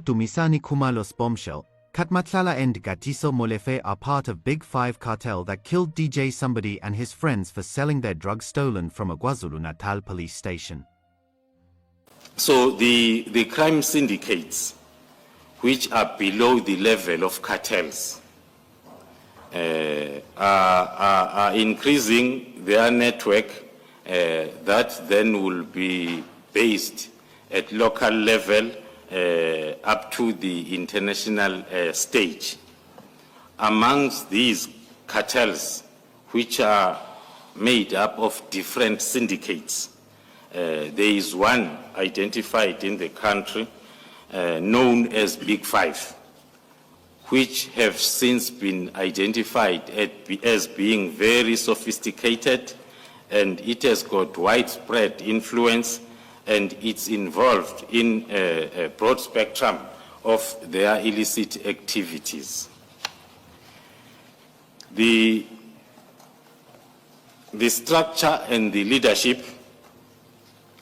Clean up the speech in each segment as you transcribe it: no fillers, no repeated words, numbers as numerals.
to Misani Khumalo's Bombshell, Matlala and Katiso Molefe are part of Big Five cartel that killed DJ Somebody and his friends for selling their drugs stolen from a KwaZulu-Natal police station. So the crime syndicates, which are below the level of cartels, are increasing their network that then will be based at local level up to the international stage. Amongst these cartels, which are made up of different syndicates, there is one identified in the country known as Big Five, which have since been identified as being very sophisticated, and it has got widespread influence, and it's involved in a broad spectrum of their illicit activities. The structure and the leadership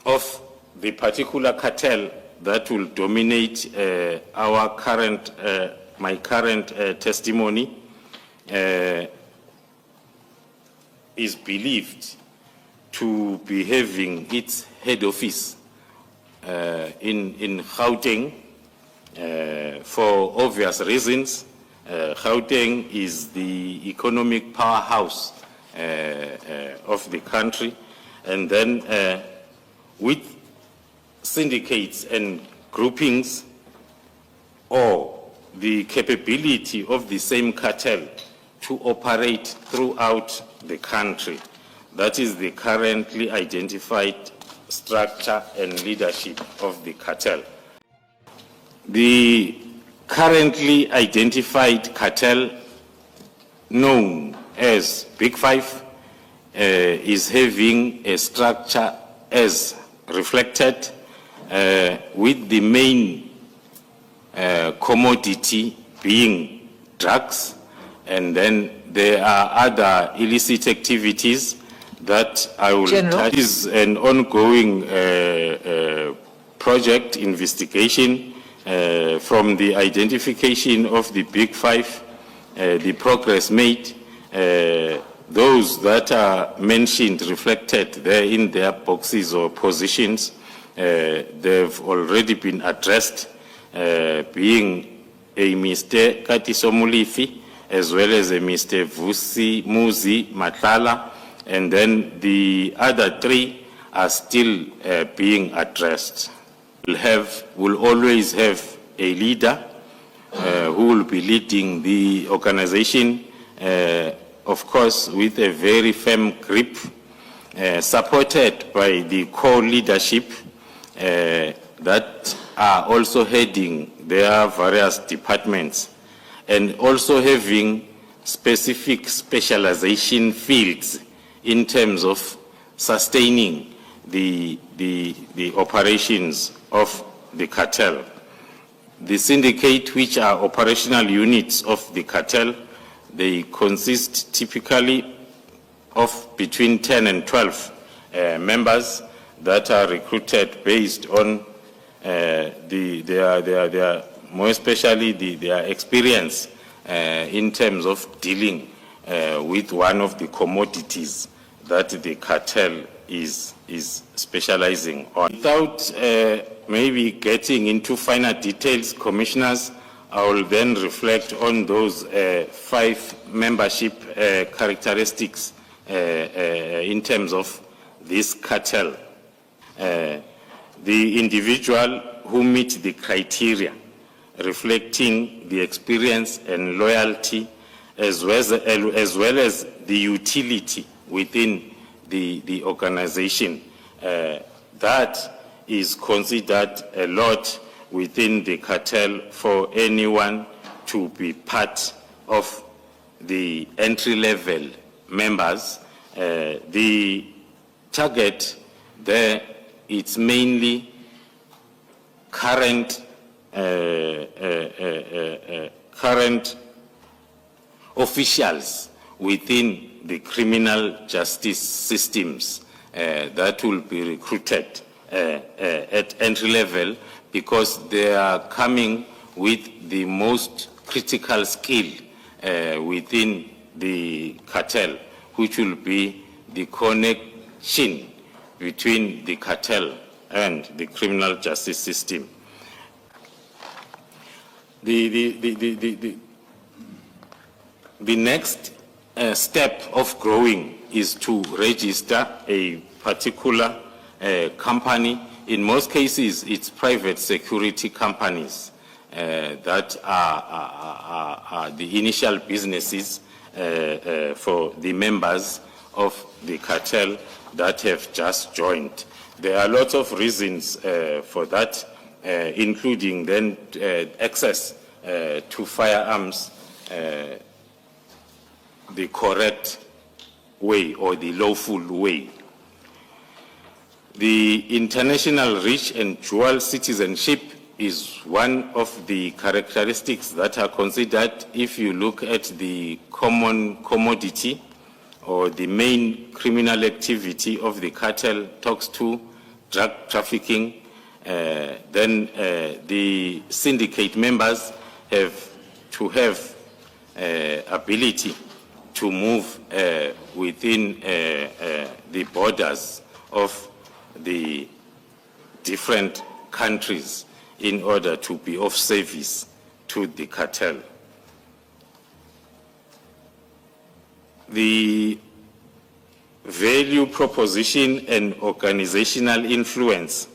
of the particular cartel that will dominate my current testimony is believed to be having its head office in Gauteng for obvious reasons. Gauteng is the economic powerhouse of the country, and then with syndicates and groupings, or the capability of the same cartel to operate throughout the country. That is the currently identified structure and leadership of the cartel. The currently identified cartel, known as Big Five, is having a structure as reflected, with the main commodity being drugs, and then there are other illicit activities that I will touch. This is an ongoing project investigation from the identification of the Big Five, the progress made. Those that are mentioned, reflected there in their boxes or positions, they've already been addressed, being a Mr. Katiso Molefe, as well as a Mr. Muzi Matlala, and then the other three are still being addressed. We'll always have a leader who will be leading the organization, of course, with a very firm grip, supported by the core leadership that are also heading their various departments, and also having specific specialization fields in terms of sustaining the operations of the cartel. The syndicate, which are operational units of the cartel, they consist typically of between 10 and 12 members that are recruited based on their more especially their experience in terms of dealing with one of the commodities that the cartel is specializing on. Without maybe getting into finer details, commissioners, I will then reflect on those 5 membership characteristics in terms of this cartel. The individual who meets the criteria, reflecting the experience and loyalty, as well as the utility within the organization. That is considered a lot within the cartel for anyone to be part of the entry-level members. The target there, it's mainly current officials within the criminal justice systems that will be recruited at entry level, because they are coming with the most critical skill within the cartel, which will be the connection between the cartel and the criminal justice system. The next step of growing is to register a particular company. In most cases, it's private security companies that are the initial businesses for the members of the cartel that have just joined. There are lots of reasons for that, including then access to firearms the correct way or the lawful way. The international reach and dual citizenship is one of the characteristics that are considered if you look at the common commodity or the main criminal activity of the cartel talks to drug trafficking. Then the syndicate members have to have ability to move within the borders of the different countries in order to be of service to the cartel. The value proposition and organizational influence.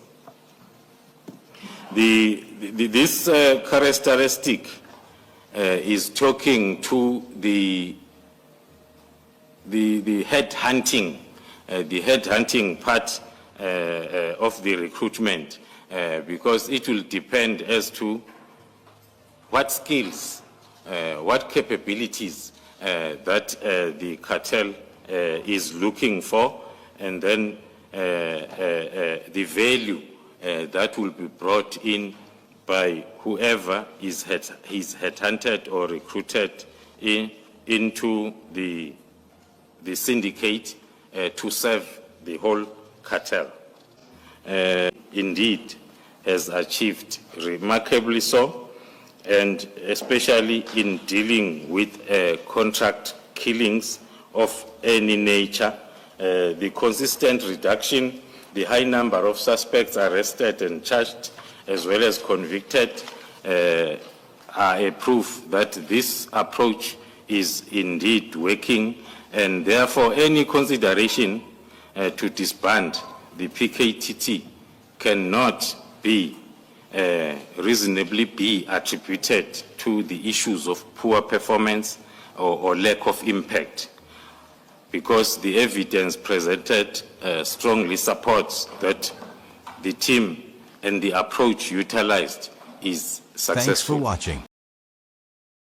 This characteristic is talking to the headhunting part of the recruitment, because it will depend as to what skills, what capabilities that the cartel is looking for, and then the value that will be brought in by whoever is headhunted or recruited into the syndicate to serve the whole cartel. Indeed, has achieved remarkably so, and especially in dealing with contract killings of any nature, the consistent reduction, the high number of suspects arrested and charged, as well as convicted, are a proof that this approach is indeed working, and therefore any consideration to disband the PKTT cannot be reasonably be attributed to the issues of poor performance or lack of impact, because the evidence presented strongly supports that the team and the approach utilized is successful. Thanks for watching.